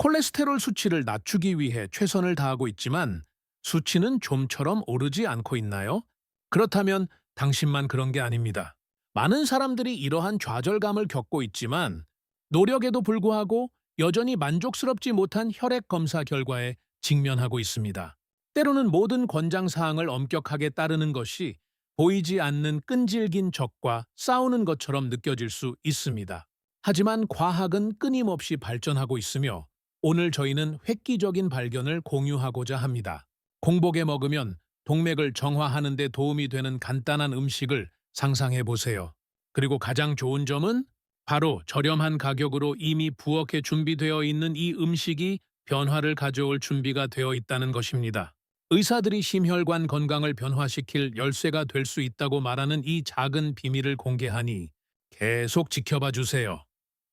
콜레스테롤 수치를 낮추기 위해 최선을 다하고 있지만 수치는 좀처럼 오르지 않고 있나요? 그렇다면 당신만 그런 게 아닙니다. 많은 사람들이 이러한 좌절감을 겪고 있지만 노력에도 불구하고 여전히 만족스럽지 못한 혈액 검사 결과에 직면하고 있습니다. 때로는 모든 권장 사항을 엄격하게 따르는 것이 보이지 않는 끈질긴 적과 싸우는 것처럼 느껴질 수 있습니다. 하지만 과학은 끊임없이 발전하고 있으며 오늘 저희는 획기적인 발견을 공유하고자 합니다. 공복에 먹으면 동맥을 정화하는 데 도움이 되는 간단한 음식을 상상해 보세요. 그리고 가장 좋은 점은 바로 저렴한 가격으로 이미 부엌에 준비되어 있는 이 음식이 변화를 가져올 준비가 되어 있다는 것입니다. 의사들이 심혈관 건강을 변화시킬 열쇠가 될 수 있다고 말하는 이 작은 비밀을 공개하니 계속 지켜봐 주세요.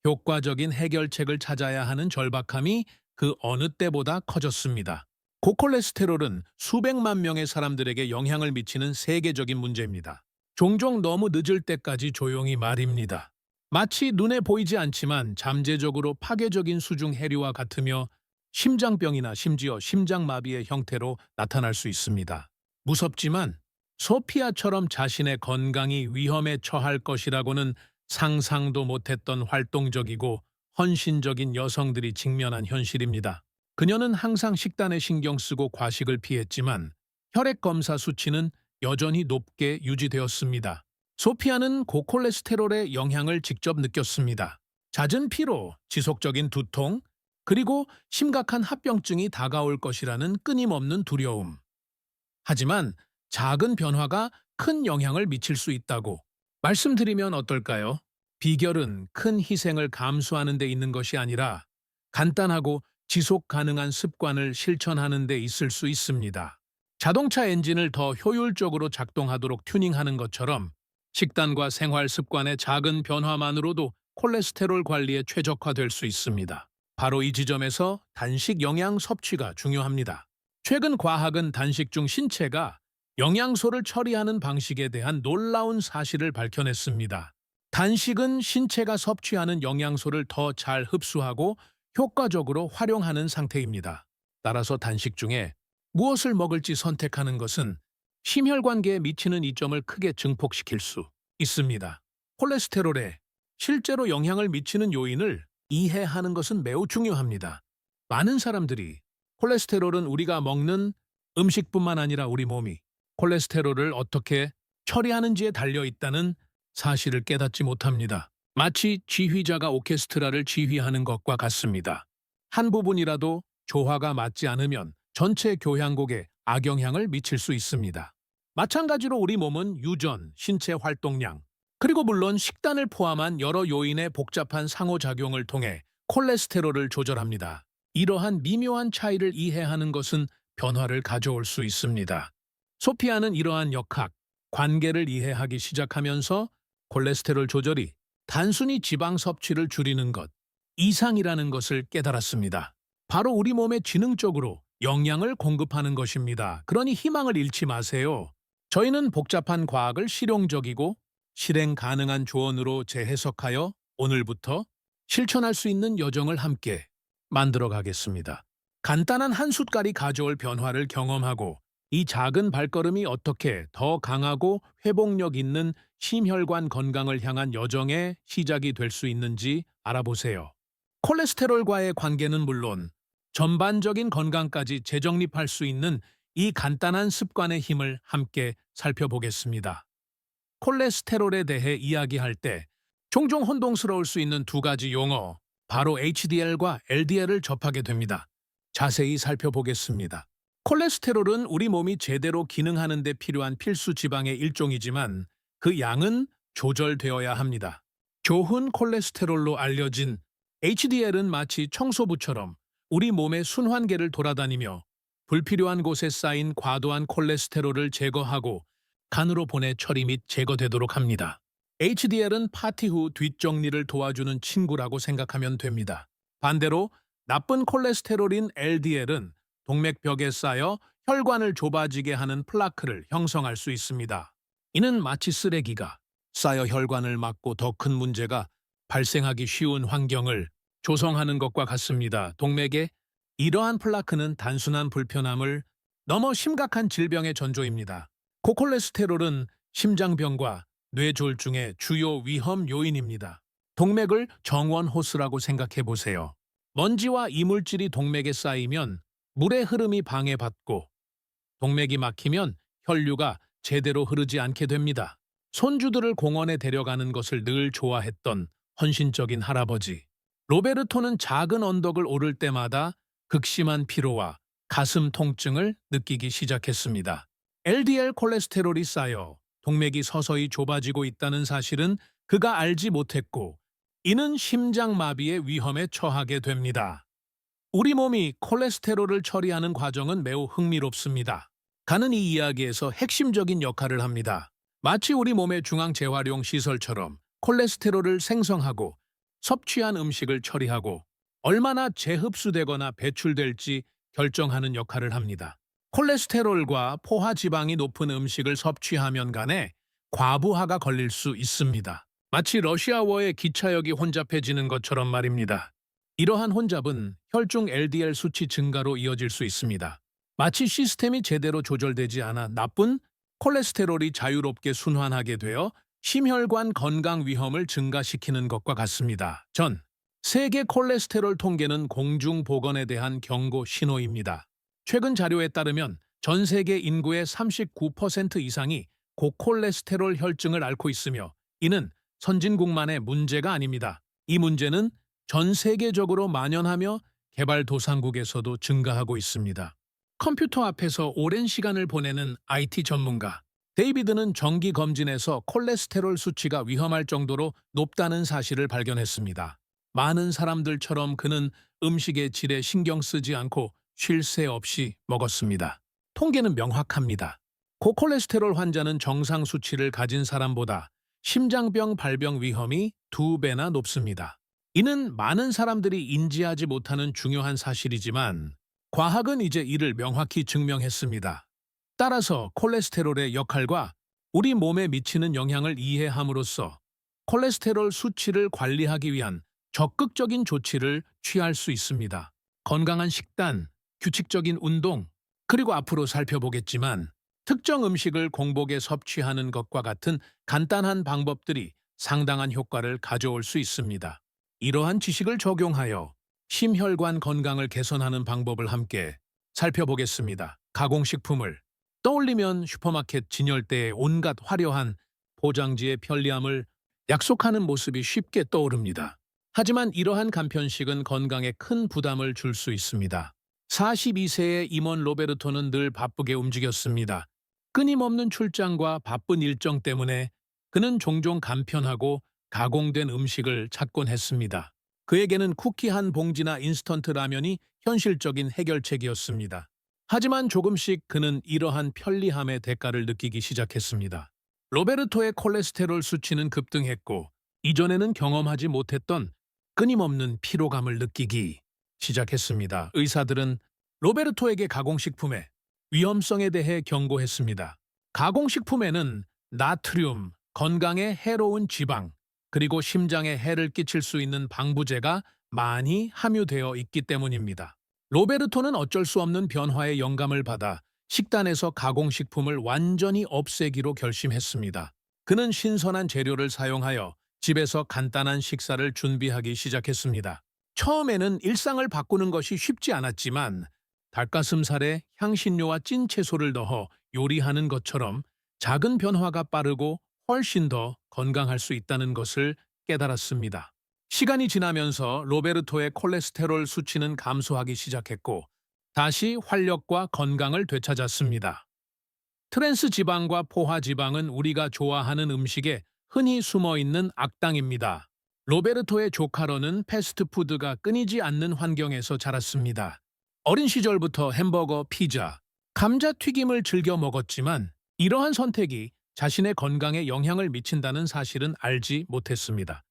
효과적인 해결책을 찾아야 하는 절박함이 그 어느 때보다 커졌습니다. 고콜레스테롤은 수백만 명의 사람들에게 영향을 미치는 세계적인 문제입니다. 종종 너무 늦을 때까지 조용히 말입니다. 마치 눈에 보이지 않지만 잠재적으로 파괴적인 수중 해류와 같으며 심장병이나 심지어 심장마비의 형태로 나타날 수 있습니다. 무섭지만 소피아처럼 자신의 건강이 위험에 처할 것이라고는 상상도 못했던 활동적이고 헌신적인 여성들이 직면한 현실입니다. 그녀는 항상 식단에 신경 쓰고 과식을 피했지만 혈액 검사 수치는 여전히 높게 유지되었습니다. 소피아는 고콜레스테롤의 영향을 직접 느꼈습니다. 잦은 피로, 지속적인 두통, 그리고 심각한 합병증이 다가올 것이라는 끊임없는 두려움. 하지만 작은 변화가 큰 영향을 미칠 수 있다고 말씀드리면 어떨까요? 비결은 큰 희생을 감수하는 데 있는 것이 아니라 간단하고 지속 가능한 습관을 실천하는 데 있을 수 있습니다. 자동차 엔진을 더 효율적으로 작동하도록 튜닝하는 것처럼 식단과 생활 습관의 작은 변화만으로도 콜레스테롤 관리에 최적화될 수 있습니다. 바로 이 지점에서 단식 영양 섭취가 중요합니다. 최근 과학은 단식 중 신체가 영양소를 처리하는 방식에 대한 놀라운 사실을 밝혀냈습니다. 단식은 신체가 섭취하는 영양소를 더 잘 흡수하고 효과적으로 활용하는 상태입니다. 따라서 단식 중에 무엇을 먹을지 선택하는 것은 심혈관계에 미치는 이점을 크게 증폭시킬 수 있습니다. 콜레스테롤에 실제로 영향을 미치는 요인을 이해하는 것은 매우 중요합니다. 많은 사람들이 콜레스테롤은 우리가 먹는 음식뿐만 아니라 우리 몸이 콜레스테롤을 어떻게 처리하는지에 달려 있다는 사실을 깨닫지 못합니다. 마치 지휘자가 오케스트라를 지휘하는 것과 같습니다. 한 부분이라도 조화가 맞지 않으면 전체 교향곡에 악영향을 미칠 수 있습니다. 마찬가지로 우리 몸은 유전, 신체 활동량, 그리고 물론 식단을 포함한 여러 요인의 복잡한 상호작용을 통해 콜레스테롤을 조절합니다. 이러한 미묘한 차이를 이해하는 것은 변화를 가져올 수 있습니다. 소피아는 이러한 역학, 관계를 이해하기 시작하면서 콜레스테롤 조절이 단순히 지방 섭취를 줄이는 것 이상이라는 것을 깨달았습니다. 바로 우리 몸에 지능적으로 영양을 공급하는 것입니다. 그러니 희망을 잃지 마세요. 저희는 복잡한 과학을 실용적이고 실행 가능한 조언으로 재해석하여 오늘부터 실천할 수 있는 여정을 함께 만들어 가겠습니다. 간단한 한 숟갈이 가져올 변화를 경험하고 이 작은 발걸음이 어떻게 더 강하고 회복력 있는 심혈관 건강을 향한 여정의 시작이 될 수 있는지 알아보세요. 콜레스테롤과의 관계는 물론 전반적인 건강까지 재정립할 수 있는 이 간단한 습관의 힘을 함께 살펴보겠습니다. 콜레스테롤에 대해 이야기할 때 종종 혼동스러울 수 있는 두 가지 용어, 바로 HDL과 LDL을 접하게 됩니다. 자세히 살펴보겠습니다. 콜레스테롤은 우리 몸이 제대로 기능하는 데 필요한 필수 지방의 일종이지만 그 양은 조절되어야 합니다. 좋은 콜레스테롤로 알려진 HDL은 마치 청소부처럼 우리 몸의 순환계를 돌아다니며 불필요한 곳에 쌓인 과도한 콜레스테롤을 제거하고 간으로 보내 처리 및 제거되도록 합니다. HDL은 파티 후 뒷정리를 도와주는 친구라고 생각하면 됩니다. 반대로 나쁜 콜레스테롤인 LDL은 동맥벽에 쌓여 혈관을 좁아지게 하는 플라크를 형성할 수 있습니다. 이는 마치 쓰레기가 쌓여 혈관을 막고 더 큰 문제가 발생하기 쉬운 환경을 조성하는 것과 같습니다. 동맥에 이러한 플라크는 단순한 불편함을 넘어 심각한 질병의 전조입니다. 고콜레스테롤은 심장병과 뇌졸중의 주요 위험 요인입니다. 동맥을 정원 호스라고 생각해 보세요. 먼지와 이물질이 동맥에 쌓이면 물의 흐름이 방해받고 동맥이 막히면 혈류가 제대로 흐르지 않게 됩니다. 손주들을 공원에 데려가는 것을 늘 좋아했던 헌신적인 할아버지. 로베르토는 작은 언덕을 오를 때마다 극심한 피로와 가슴 통증을 느끼기 시작했습니다. LDL 콜레스테롤이 쌓여 동맥이 서서히 좁아지고 있다는 사실은 그가 알지 못했고, 이는 심장마비의 위험에 처하게 됩니다. 우리 몸이 콜레스테롤을 처리하는 과정은 매우 흥미롭습니다. 가는 이 이야기에서 핵심적인 역할을 합니다. 마치 우리 몸의 중앙재활용 시설처럼 콜레스테롤을 생성하고 섭취한 음식을 처리하고 얼마나 재흡수되거나 배출될지 결정하는 역할을 합니다. 콜레스테롤과 포화지방이 높은 음식을 섭취하면 간에 과부하가 걸릴 수 있습니다. 마치 러시아워의 기차역이 혼잡해지는 것처럼 말입니다. 이러한 혼잡은 혈중 LDL 수치 증가로 이어질 수 있습니다. 마치 시스템이 제대로 조절되지 않아 나쁜 콜레스테롤이 자유롭게 순환하게 되어 심혈관 건강 위험을 증가시키는 것과 같습니다. 세계 콜레스테롤 통계는 공중보건에 대한 경고 신호입니다. 최근 자료에 따르면 전 세계 인구의 39% 이상이 고콜레스테롤 혈증을 앓고 있으며, 이는 선진국만의 문제가 아닙니다. 이 문제는 전 세계적으로 만연하며 개발도상국에서도 증가하고 있습니다. 컴퓨터 앞에서 오랜 시간을 보내는 IT 전문가 데이비드는 정기 검진에서 콜레스테롤 수치가 위험할 정도로 높다는 사실을 발견했습니다. 많은 사람들처럼 그는 음식의 질에 신경 쓰지 않고 쉴 새 없이 먹었습니다. 통계는 명확합니다. 고콜레스테롤 환자는 정상 수치를 가진 사람보다 심장병 발병 위험이 2배나 높습니다. 이는 많은 사람들이 인지하지 못하는 중요한 사실이지만 과학은 이제 이를 명확히 증명했습니다. 따라서 콜레스테롤의 역할과 우리 몸에 미치는 영향을 이해함으로써 콜레스테롤 수치를 관리하기 위한 적극적인 조치를 취할 수 있습니다. 건강한 식단, 규칙적인 운동, 그리고 앞으로 살펴보겠지만 특정 음식을 공복에 섭취하는 것과 같은 간단한 방법들이 상당한 효과를 가져올 수 있습니다. 이러한 지식을 적용하여 심혈관 건강을 개선하는 방법을 함께 살펴보겠습니다. 가공식품을 떠올리면 슈퍼마켓 진열대의 온갖 화려한 포장지의 편리함을 약속하는 모습이 쉽게 떠오릅니다. 하지만 이러한 간편식은 건강에 큰 부담을 줄 수 있습니다. 42세의 임원 로베르토는 늘 바쁘게 움직였습니다. 끊임없는 출장과 바쁜 일정 때문에 그는 종종 간편하고 가공된 음식을 찾곤 했습니다. 그에게는 쿠키 한 봉지나 인스턴트 라면이 현실적인 해결책이었습니다. 하지만 조금씩 그는 이러한 편리함의 대가를 느끼기 시작했습니다. 로베르토의 콜레스테롤 수치는 급등했고, 이전에는 경험하지 못했던 끊임없는 피로감을 느끼기 시작했습니다. 의사들은 로베르토에게 가공식품의 위험성에 대해 경고했습니다. 가공식품에는 나트륨, 건강에 해로운 지방, 그리고 심장에 해를 끼칠 수 있는 방부제가 많이 함유되어 있기 때문입니다. 로베르토는 어쩔 수 없는 변화에 영감을 받아 식단에서 가공식품을 완전히 없애기로 결심했습니다. 그는 신선한 재료를 사용하여 집에서 간단한 식사를 준비하기 시작했습니다. 처음에는 일상을 바꾸는 것이 쉽지 않았지만 닭가슴살에 향신료와 찐 채소를 넣어 요리하는 것처럼 작은 변화가 빠르고 훨씬 더 건강할 수 있다는 것을 깨달았습니다. 시간이 지나면서 로베르토의 콜레스테롤 수치는 감소하기 시작했고 다시 활력과 건강을 되찾았습니다. 트랜스 지방과 포화 지방은 우리가 좋아하는 음식에 흔히 숨어있는 악당입니다. 로베르토의 조카로는 패스트푸드가 끊이지 않는 환경에서 자랐습니다. 어린 시절부터 햄버거, 피자, 감자튀김을 즐겨 먹었지만 이러한 선택이 자신의 건강에 영향을 미친다는 사실은 알지 못했습니다.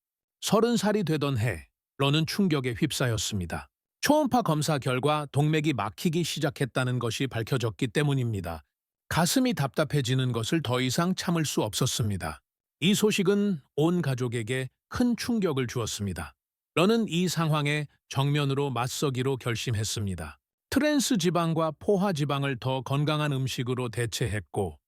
30살이 되던 해, 러는 충격에 휩싸였습니다. 초음파 검사 결과 동맥이 막히기 시작했다는 것이 밝혀졌기 때문입니다. 가슴이 답답해지는 것을 더 이상 참을 수 없었습니다. 이 소식은 온 가족에게 큰 충격을 주었습니다. 러는 이 상황에 정면으로 맞서기로 결심했습니다. 트랜스 지방과 포화 지방을 더 건강한 음식으로 대체했고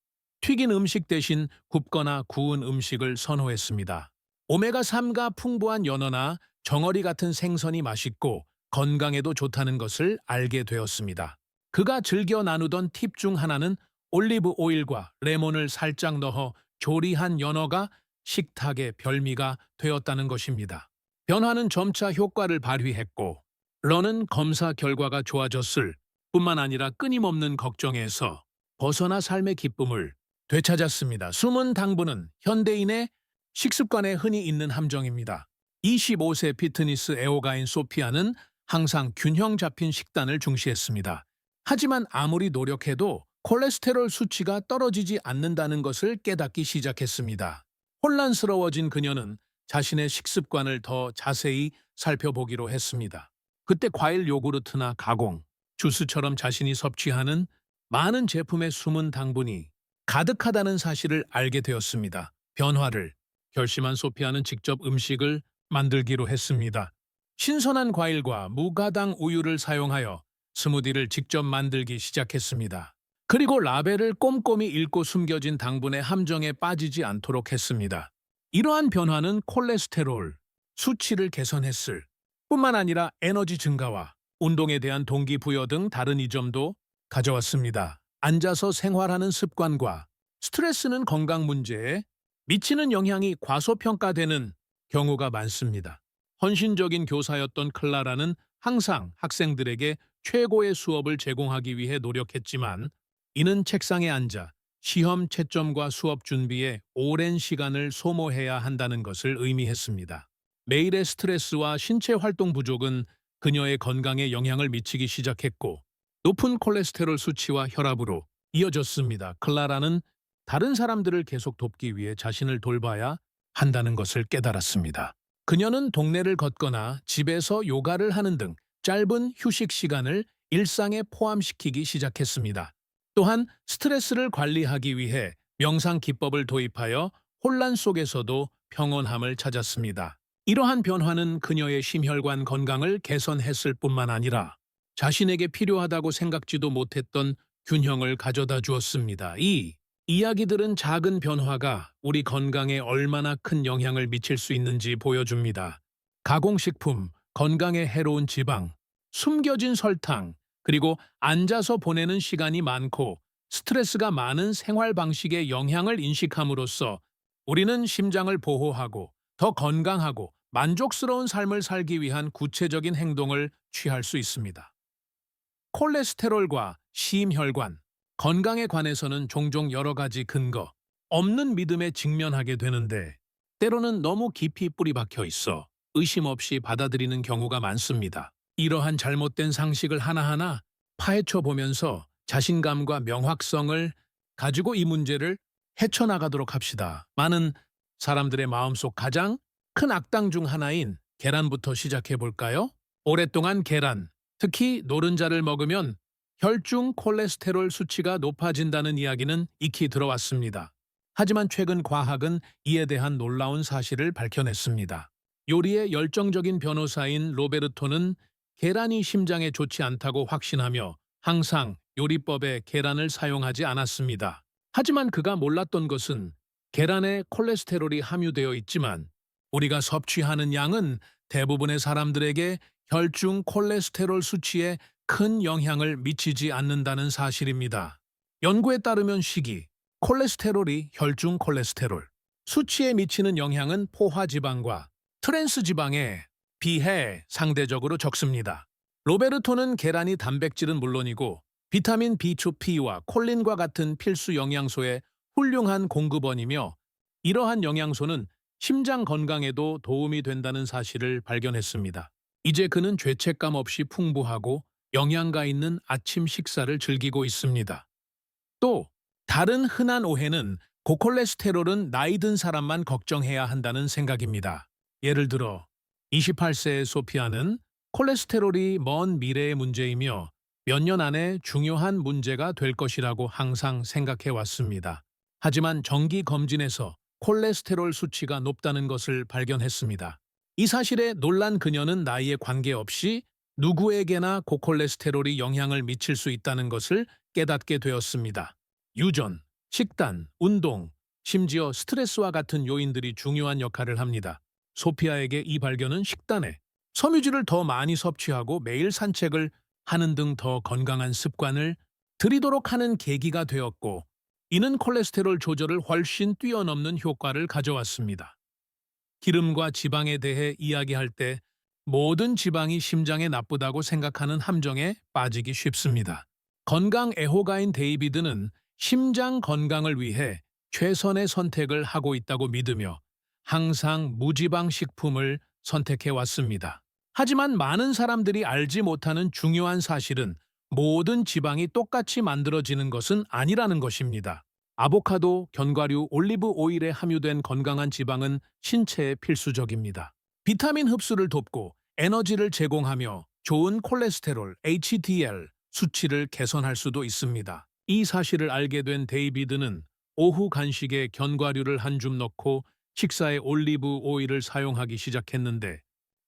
튀긴 음식 대신 굽거나 구운 음식을 선호했습니다. 오메가3가 풍부한 연어나 정어리 같은 생선이 맛있고 건강에도 좋다는 것을 알게 되었습니다. 그가 즐겨 나누던 팁 중 하나는 올리브 오일과 레몬을 살짝 넣어 조리한 연어가 식탁의 별미가 되었다는 것입니다. 변화는 점차 효과를 발휘했고 러는 검사 결과가 좋아졌을 뿐만 아니라 끊임없는 걱정에서 벗어나 삶의 기쁨을 되찾았습니다. 숨은 당분은 현대인의 식습관에 흔히 있는 함정입니다. 25세 피트니스 애호가인 소피아는 항상 균형 잡힌 식단을 중시했습니다. 하지만 아무리 노력해도 콜레스테롤 수치가 떨어지지 않는다는 것을 깨닫기 시작했습니다. 혼란스러워진 그녀는 자신의 식습관을 더 자세히 살펴보기로 했습니다. 그때 과일 요구르트나 가공, 주스처럼 자신이 섭취하는 많은 제품의 숨은 당분이 가득하다는 사실을 알게 되었습니다. 변화를 결심한 소피아는 직접 음식을 만들기로 했습니다. 신선한 과일과 무가당 우유를 사용하여 스무디를 직접 만들기 시작했습니다. 그리고 라벨을 꼼꼼히 읽고 숨겨진 당분의 함정에 빠지지 않도록 했습니다. 이러한 변화는 콜레스테롤 수치를 개선했을 뿐만 아니라 에너지 증가와 운동에 대한 동기부여 등 다른 이점도 가져왔습니다. 앉아서 생활하는 습관과 스트레스는 건강 문제에 미치는 영향이 과소평가되는 경우가 많습니다. 헌신적인 교사였던 클라라는 항상 학생들에게 최고의 수업을 제공하기 위해 노력했지만 이는 책상에 앉아 시험 채점과 수업 준비에 오랜 시간을 소모해야 한다는 것을 의미했습니다. 매일의 스트레스와 신체 활동 부족은 그녀의 건강에 영향을 미치기 시작했고 높은 콜레스테롤 수치와 혈압으로 이어졌습니다. 클라라는 다른 사람들을 계속 돕기 위해 자신을 돌봐야 한다는 것을 깨달았습니다. 그녀는 동네를 걷거나 집에서 요가를 하는 등 짧은 휴식 시간을 일상에 포함시키기 시작했습니다. 또한 스트레스를 관리하기 위해 명상 기법을 도입하여 혼란 속에서도 평온함을 찾았습니다. 이러한 변화는 그녀의 심혈관 건강을 개선했을 뿐만 아니라 자신에게 필요하다고 생각지도 못했던 균형을 가져다 주었습니다. 이 이야기들은 작은 변화가 우리 건강에 얼마나 큰 영향을 미칠 수 있는지 보여줍니다. 가공식품, 건강에 해로운 지방, 숨겨진 설탕, 그리고 앉아서 보내는 시간이 많고 스트레스가 많은 생활 방식의 영향을 인식함으로써 우리는 심장을 보호하고 더 건강하고 만족스러운 삶을 살기 위한 구체적인 행동을 취할 수 있습니다. 콜레스테롤과 심혈관, 건강에 관해서는 종종 여러 가지 근거, 없는 믿음에 직면하게 되는데 때로는 너무 깊이 뿌리 박혀 있어 의심 없이 받아들이는 경우가 많습니다. 이러한 잘못된 상식을 하나하나 파헤쳐 보면서 자신감과 명확성을 가지고 이 문제를 헤쳐나가도록 합시다. 많은 사람들의 마음속 가장 큰 악당 중 하나인 계란부터 시작해 볼까요? 오랫동안 계란, 특히 노른자를 먹으면 혈중 콜레스테롤 수치가 높아진다는 이야기는 익히 들어왔습니다. 하지만 최근 과학은 이에 대한 놀라운 사실을 밝혀냈습니다. 요리의 열정적인 변호사인 로베르토는 계란이 심장에 좋지 않다고 확신하며 항상 요리법에 계란을 사용하지 않았습니다. 하지만 그가 몰랐던 것은 계란에 콜레스테롤이 함유되어 있지만 우리가 섭취하는 양은 대부분의 사람들에게 혈중 콜레스테롤 수치에 큰 영향을 미치지 않는다는 사실입니다. 연구에 따르면 식이, 콜레스테롤이 혈중 콜레스테롤 수치에 미치는 영향은 포화지방과 트랜스지방에 비해 상대적으로 적습니다. 로베르토는 계란이 단백질은 물론이고 비타민 B2P와 콜린과 같은 필수 영양소의 훌륭한 공급원이며 이러한 영양소는 심장 건강에도 도움이 된다는 사실을 발견했습니다. 이제 그는 죄책감 없이 풍부하고 영양가 있는 아침 식사를 즐기고 있습니다. 또 다른 흔한 오해는 고콜레스테롤은 나이 든 사람만 걱정해야 한다는 생각입니다. 예를 들어 28세의 소피아는 콜레스테롤이 먼 미래의 문제이며 몇 년 안에 중요한 문제가 될 것이라고 항상 생각해 왔습니다. 하지만 정기 검진에서 콜레스테롤 수치가 높다는 것을 발견했습니다. 이 사실에 놀란 그녀는 나이에 관계없이 누구에게나 고콜레스테롤이 영향을 미칠 수 있다는 것을 깨닫게 되었습니다. 유전, 식단, 운동, 심지어 스트레스와 같은 요인들이 중요한 역할을 합니다. 소피아에게 이 발견은 식단에 섬유질을 더 많이 섭취하고 매일 산책을 하는 등 더 건강한 습관을 들이도록 하는 계기가 되었고, 이는 콜레스테롤 조절을 훨씬 뛰어넘는 효과를 가져왔습니다. 기름과 지방에 대해 이야기할 때 모든 지방이 심장에 나쁘다고 생각하는 함정에 빠지기 쉽습니다. 건강 애호가인 데이비드는 심장 건강을 위해 최선의 선택을 하고 있다고 믿으며 항상 무지방 식품을 선택해 왔습니다. 하지만 많은 사람들이 알지 못하는 중요한 사실은 모든 지방이 똑같이 만들어지는 것은 아니라는 것입니다. 아보카도, 견과류, 올리브 오일에 함유된 건강한 지방은 신체에 필수적입니다. 비타민 흡수를 돕고 에너지를 제공하며 좋은 콜레스테롤, HDL 수치를 개선할 수도 있습니다. 이 사실을 알게 된 데이비드는 오후 간식에 견과류를 한 줌 넣고 식사에 올리브 오일을 사용하기 시작했는데,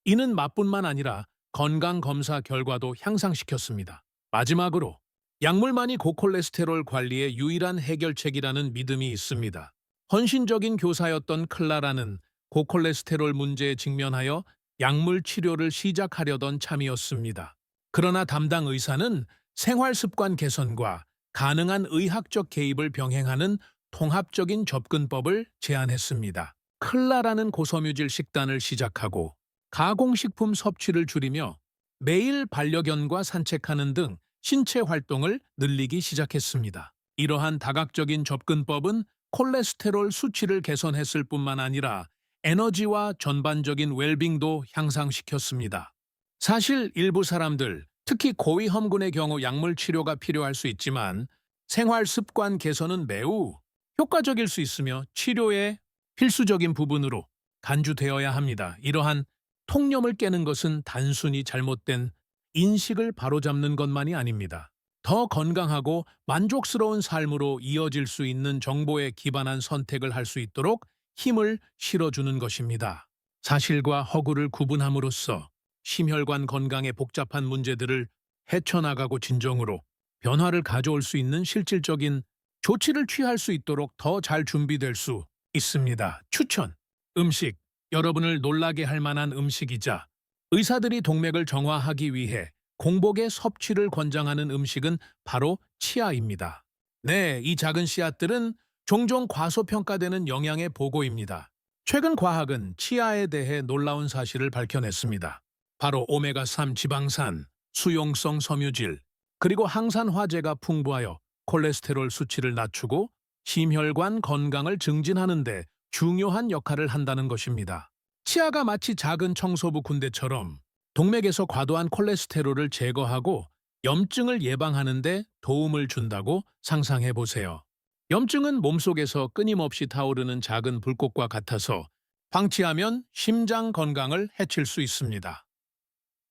이는 맛뿐만 아니라 건강검사 결과도 향상시켰습니다. 마지막으로 약물만이 고콜레스테롤 관리의 유일한 해결책이라는 믿음이 있습니다. 헌신적인 교사였던 클라라는 고콜레스테롤 문제에 직면하여 약물 치료를 시작하려던 참이었습니다. 그러나 담당 의사는 생활 습관 개선과 가능한 의학적 개입을 병행하는 통합적인 접근법을 제안했습니다. 클라라는 고섬유질 식단을 시작하고 가공식품 섭취를 줄이며 매일 반려견과 산책하는 등 신체 활동을 늘리기 시작했습니다. 이러한 다각적인 접근법은 콜레스테롤 수치를 개선했을 뿐만 아니라 에너지와 전반적인 웰빙도 향상시켰습니다. 사실 일부 사람들, 특히 고위험군의 경우 약물 치료가 필요할 수 있지만 생활 습관 개선은 매우 효과적일 수 있으며 치료의 필수적인 부분으로 간주되어야 합니다. 이러한 통념을 깨는 것은 단순히 잘못된 인식을 바로잡는 것만이 아닙니다. 더 건강하고 만족스러운 삶으로 이어질 수 있는 정보에 기반한 선택을 할 수 있도록 힘을 실어주는 것입니다. 사실과 허구를 구분함으로써 심혈관 건강의 복잡한 문제들을 헤쳐나가고 진정으로 변화를 가져올 수 있는 실질적인 조치를 취할 수 있도록 더 잘 준비될 수 있습니다. 추천! 음식! 여러분을 놀라게 할 만한 음식이자 의사들이 동맥을 정화하기 위해 공복에 섭취를 권장하는 음식은 바로 치아입니다. 네, 이 작은 씨앗들은 종종 과소평가되는 영양의 보고입니다. 최근 과학은 치아에 대해 놀라운 사실을 밝혀냈습니다. 바로 오메가3 지방산, 수용성 섬유질, 그리고 항산화제가 풍부하여 콜레스테롤 수치를 낮추고 심혈관 건강을 증진하는 데 중요한 역할을 한다는 것입니다. 치아가 마치 작은 청소부 군대처럼 동맥에서 과도한 콜레스테롤을 제거하고 염증을 예방하는 데 도움을 준다고 상상해 보세요. 염증은 몸속에서 끊임없이 타오르는 작은 불꽃과 같아서 방치하면 심장 건강을 해칠 수 있습니다.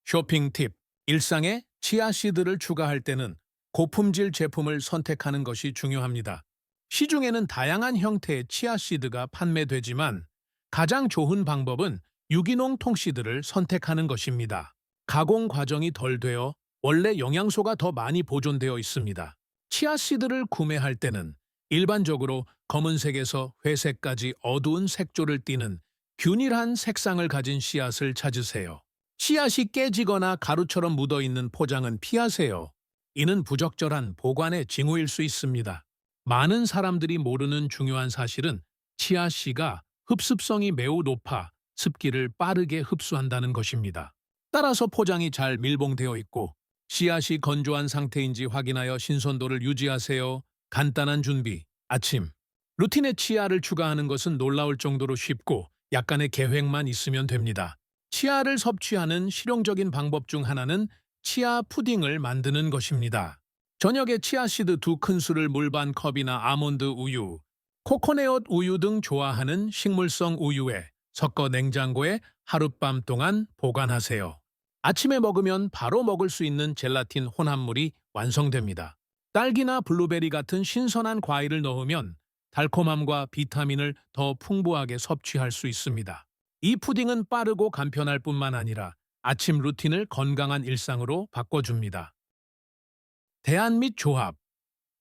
쇼핑 팁: 일상에 치아씨드를 추가할 때는 고품질 제품을 선택하는 것이 중요합니다. 시중에는 다양한 형태의 치아씨드가 판매되지만 가장 좋은 방법은 유기농 통씨드를 선택하는 것입니다. 가공 과정이 덜 되어 원래 영양소가 더 많이 보존되어 있습니다. 치아씨드를 구매할 때는 일반적으로 검은색에서 회색까지 어두운 색조를 띠는 균일한 색상을 가진 씨앗을 찾으세요. 씨앗이 깨지거나 가루처럼 묻어있는 포장은 피하세요. 이는 부적절한 보관의 징후일 수 있습니다. 많은 사람들이 모르는 중요한 사실은 치아씨가 흡습성이 매우 높아 습기를 빠르게 흡수한다는 것입니다. 따라서 포장이 잘 밀봉되어 있고 씨앗이 건조한 상태인지 확인하여 신선도를 유지하세요. 간단한 준비: 아침. 루틴에 치아를 추가하는 것은 놀라울 정도로 쉽고 약간의 계획만 있으면 됩니다. 치아를 섭취하는 실용적인 방법 중 하나는 치아 푸딩을 만드는 것입니다. 저녁에 치아씨드 2큰술을 물 반 컵이나 아몬드 우유, 코코넛 우유 등 좋아하는 식물성 우유에 섞어 냉장고에 하룻밤 동안 보관하세요. 아침에 먹으면 바로 먹을 수 있는 젤라틴 혼합물이 완성됩니다. 딸기나 블루베리 같은 신선한 과일을 넣으면 달콤함과 비타민을 더 풍부하게 섭취할 수 있습니다. 이 푸딩은 빠르고 간편할 뿐만 아니라 아침 루틴을 건강한 일상으로 바꿔줍니다. 대안 및 조합.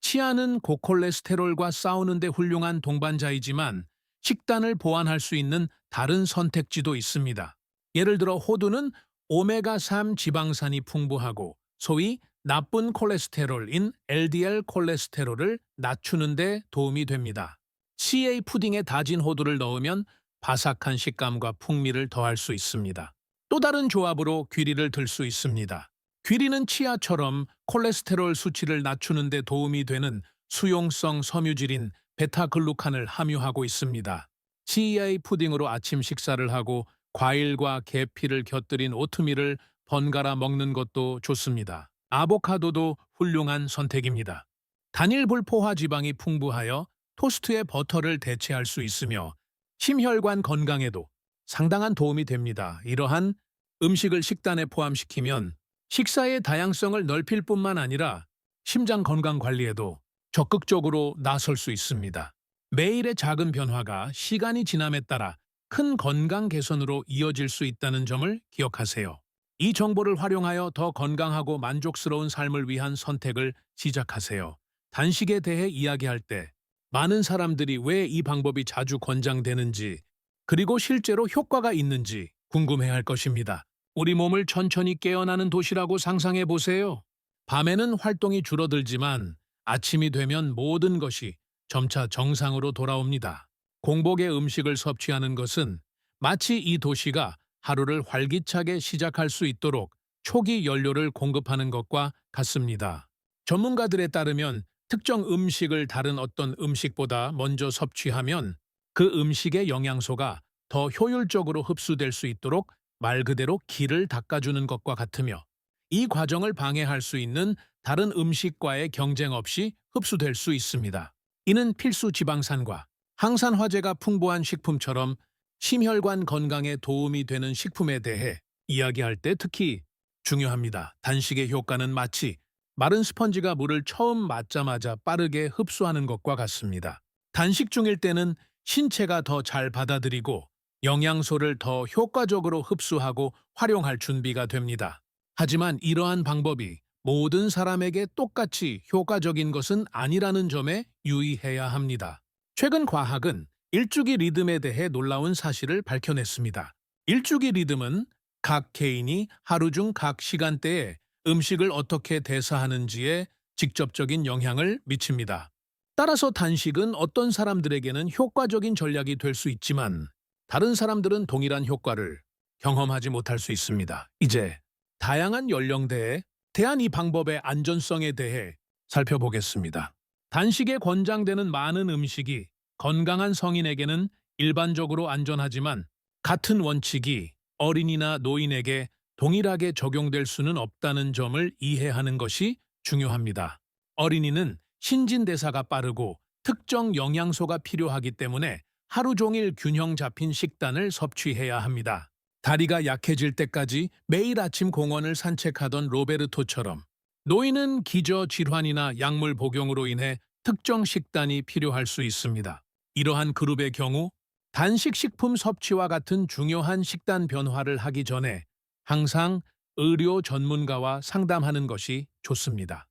치아는 고콜레스테롤과 싸우는데 훌륭한 동반자이지만 식단을 보완할 수 있는 다른 선택지도 있습니다. 예를 들어 호두는 오메가3 지방산이 풍부하고 소위 나쁜 콜레스테롤인 LDL 콜레스테롤을 낮추는 데 도움이 됩니다. CA 푸딩에 다진 호두를 넣으면 바삭한 식감과 풍미를 더할 수 있습니다. 또 다른 조합으로 귀리를 들 수 있습니다. 귀리는 치아처럼 콜레스테롤 수치를 낮추는 데 도움이 되는 수용성 섬유질인 베타글루칸을 함유하고 있습니다. CA 푸딩으로 아침 식사를 하고 과일과 계피를 곁들인 오트밀을 번갈아 먹는 것도 좋습니다. 아보카도도 훌륭한 선택입니다. 단일 불포화 지방이 풍부하여 토스트에 버터를 대체할 수 있으며 심혈관 건강에도 상당한 도움이 됩니다. 이러한 음식을 식단에 포함시키면 식사의 다양성을 넓힐 뿐만 아니라 심장 건강 관리에도 적극적으로 나설 수 있습니다. 매일의 작은 변화가 시간이 지남에 따라 큰 건강 개선으로 이어질 수 있다는 점을 기억하세요. 이 정보를 활용하여 더 건강하고 만족스러운 삶을 위한 선택을 시작하세요. 단식에 대해 이야기할 때 많은 사람들이 왜 이 방법이 자주 권장되는지 그리고 실제로 효과가 있는지 궁금해할 것입니다. 우리 몸을 천천히 깨어나는 도시라고 상상해 보세요. 밤에는 활동이 줄어들지만 아침이 되면 모든 것이 점차 정상으로 돌아옵니다. 공복에 음식을 섭취하는 것은 마치 이 도시가 하루를 활기차게 시작할 수 있도록 초기 연료를 공급하는 것과 같습니다. 전문가들에 따르면 특정 음식을 다른 어떤 음식보다 먼저 섭취하면 그 음식의 영양소가 더 효율적으로 흡수될 수 있도록 말 그대로 기를 닦아주는 것과 같으며 이 과정을 방해할 수 있는 다른 음식과의 경쟁 없이 흡수될 수 있습니다. 이는 필수 지방산과 항산화제가 풍부한 식품처럼 심혈관 건강에 도움이 되는 식품에 대해 이야기할 때 특히 중요합니다. 단식의 효과는 마치 마른 스펀지가 물을 처음 맞자마자 빠르게 흡수하는 것과 같습니다. 단식 중일 때는 신체가 더 잘 받아들이고 영양소를 더 효과적으로 흡수하고 활용할 준비가 됩니다. 하지만 이러한 방법이 모든 사람에게 똑같이 효과적인 것은 아니라는 점에 유의해야 합니다. 최근 과학은 일주기 리듬에 대해 놀라운 사실을 밝혀냈습니다. 일주기 리듬은 각 개인이 하루 중 각 시간대에 음식을 어떻게 대사하는지에 직접적인 영향을 미칩니다. 따라서 단식은 어떤 사람들에게는 효과적인 전략이 될 수 있지만 다른 사람들은 동일한 효과를 경험하지 못할 수 있습니다. 이제 다양한 연령대에 대한 이 방법의 안전성에 대해 살펴보겠습니다. 단식에 권장되는 많은 음식이 건강한 성인에게는 일반적으로 안전하지만 같은 원칙이 어린이나 노인에게 동일하게 적용될 수는 없다는 점을 이해하는 것이 중요합니다. 어린이는 신진대사가 빠르고 특정 영양소가 필요하기 때문에 하루 종일 균형 잡힌 식단을 섭취해야 합니다. 다리가 약해질 때까지 매일 아침 공원을 산책하던 로베르토처럼 노인은 기저 질환이나 약물 복용으로 인해 특정 식단이 필요할 수 있습니다. 이러한 그룹의 경우 단식 식품 섭취와 같은 중요한 식단 변화를 하기 전에 항상 의료 전문가와 상담하는 것이 좋습니다.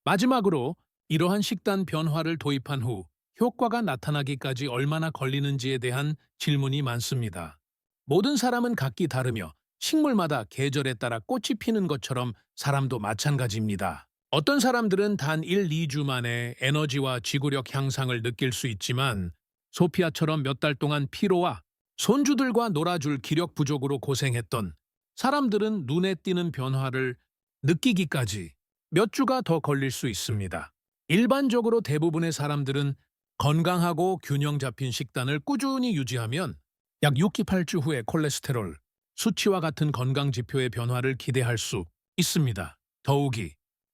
마지막으로 이러한 식단 변화를 도입한 후 효과가 나타나기까지 얼마나 걸리는지에 대한 질문이 많습니다. 모든 사람은 각기 다르며 식물마다 계절에 따라 꽃이 피는 것처럼 사람도 마찬가지입니다. 어떤 사람들은 단 1, 2주 만에 에너지와 지구력 향상을 느낄 수 있지만 소피아처럼 몇 달 동안 피로와 손주들과 놀아줄 기력 부족으로 고생했던 사람들은 눈에 띄는 변화를 느끼기까지 몇 주가 더 걸릴 수 있습니다. 일반적으로 대부분의 사람들은 건강하고 균형 잡힌 식단을 꾸준히 유지하면 약 6기 8주 후에 콜레스테롤, 수치와 같은 건강 지표의 변화를 기대할 수 있습니다. 더욱이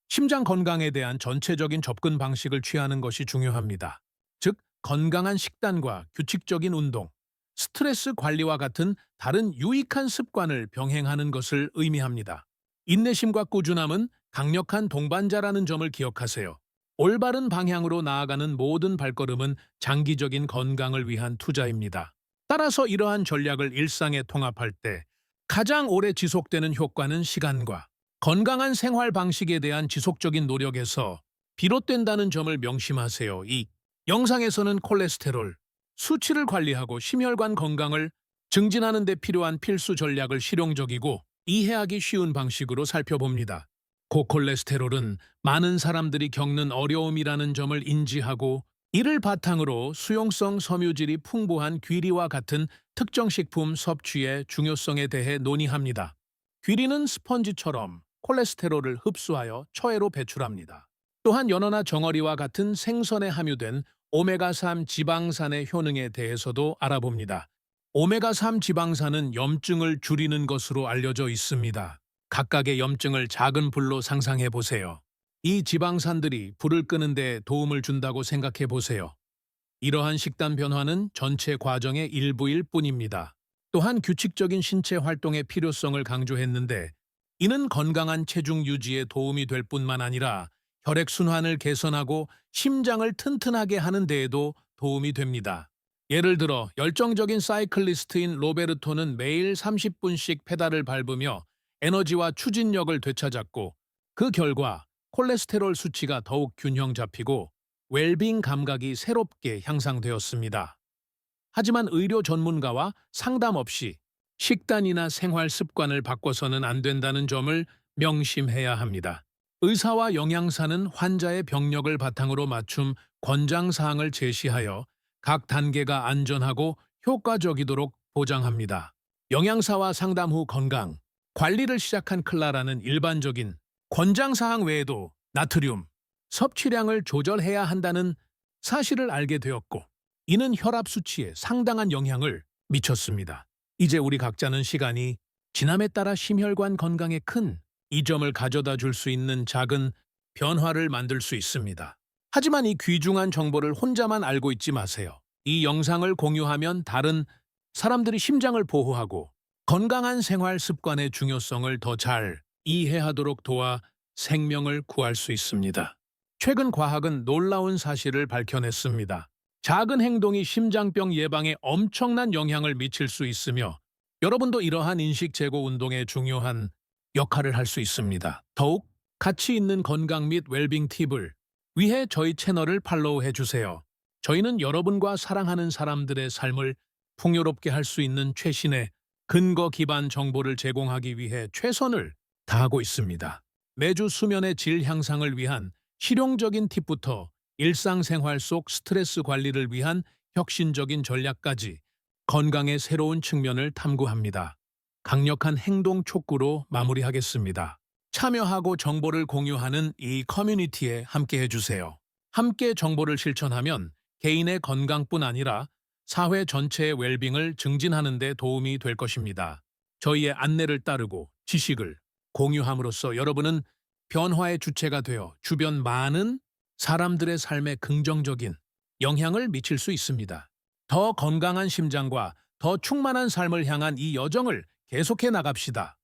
심장 건강에 대한 전체적인 접근 방식을 취하는 것이 중요합니다. 즉, 건강한 식단과 규칙적인 운동, 스트레스 관리와 같은 다른 유익한 습관을 병행하는 것을 의미합니다. 인내심과 꾸준함은 강력한 동반자라는 점을 기억하세요. 올바른 방향으로 나아가는 모든 발걸음은 장기적인 건강을 위한 투자입니다. 따라서 이러한 전략을 일상에 통합할 때 가장 오래 지속되는 효과는 시간과 건강한 생활 방식에 대한 지속적인 노력에서 비롯된다는 점을 명심하세요. 이 영상에서는 콜레스테롤, 수치를 관리하고 심혈관 건강을 증진하는 데 필요한 필수 전략을 실용적이고 이해하기 쉬운 방식으로 살펴봅니다. 고콜레스테롤은 많은 사람들이 겪는 어려움이라는 점을 인지하고 이를 바탕으로 수용성 섬유질이 풍부한 귀리와 같은 특정 식품 섭취의 중요성에 대해 논의합니다. 귀리는 스펀지처럼 콜레스테롤을 흡수하여 처해로 배출합니다. 또한 연어나 정어리와 같은 생선에 함유된 오메가3 지방산의 효능에 대해서도 알아봅니다. 오메가3 지방산은 염증을 줄이는 것으로 알려져 있습니다. 각각의 염증을 작은 불로 상상해 보세요. 이 지방산들이 불을 끄는 데 도움을 준다고 생각해 보세요. 이러한 식단 변화는 전체 과정의 일부일 뿐입니다. 또한 규칙적인 신체 활동의 필요성을 강조했는데 이는 건강한 체중 유지에 도움이 될 뿐만 아니라 혈액순환을 개선하고 심장을 튼튼하게 하는 데에도 도움이 됩니다. 예를 들어 열정적인 사이클리스트인 로베르토는 매일 30분씩 페달을 밟으며 에너지와 추진력을 되찾았고 그 결과 콜레스테롤 수치가 더욱 균형 잡히고 웰빙 감각이 새롭게 향상되었습니다. 하지만 의료 전문가와 상담 없이 식단이나 생활 습관을 바꿔서는 안 된다는 점을 명심해야 합니다. 의사와 영양사는 환자의 병력을 바탕으로 맞춤 권장사항을 제시하여 각 단계가 안전하고 효과적이도록 보장합니다. 영양사와 상담 후 건강 관리를 시작한 클라라는 일반적인 권장사항 외에도 나트륨 섭취량을 조절해야 한다는 사실을 알게 되었고 이는 혈압 수치에 상당한 영향을 미쳤습니다. 이제 우리 각자는 시간이 지남에 따라 심혈관 건강에 큰 이점을 가져다 줄 수 있는 작은 변화를 만들 수 있습니다. 하지만 이 귀중한 정보를 혼자만 알고 있지 마세요. 이 영상을 공유하면 다른 사람들이 심장을 보호하고 건강한 생활 습관의 중요성을 더 잘 이해하도록 도와 생명을 구할 수 있습니다. 최근 과학은 놀라운 사실을 밝혀냈습니다. 작은 행동이 심장병 예방에 엄청난 영향을 미칠 수 있으며 여러분도 이러한 인식 제고 운동에 중요한 역할을 할 수 있습니다. 더욱 가치 있는 건강 및 웰빙 팁을 위해 저희 채널을 팔로우해 주세요. 저희는 여러분과 사랑하는 사람들의 삶을 풍요롭게 할 수 있는 최신의 근거 기반 정보를 제공하기 위해 최선을 다하고 있습니다. 매주 수면의 질 향상을 위한 실용적인 팁부터 일상생활 속 스트레스 관리를 위한 혁신적인 전략까지 건강의 새로운 측면을 탐구합니다. 강력한 행동 촉구로 마무리하겠습니다. 참여하고 정보를 공유하는 이 커뮤니티에 함께 해주세요. 함께 정보를 실천하면 개인의 건강뿐 아니라 사회 전체의 웰빙을 증진하는 데 도움이 될 것입니다. 저희의 안내를 따르고 지식을 공유함으로써 여러분은 변화의 주체가 되어 주변 많은 사람들의 삶에 긍정적인 영향을 미칠 수 있습니다. 더 건강한 심장과 더 충만한 삶을 향한 이 여정을 계속해 나갑시다.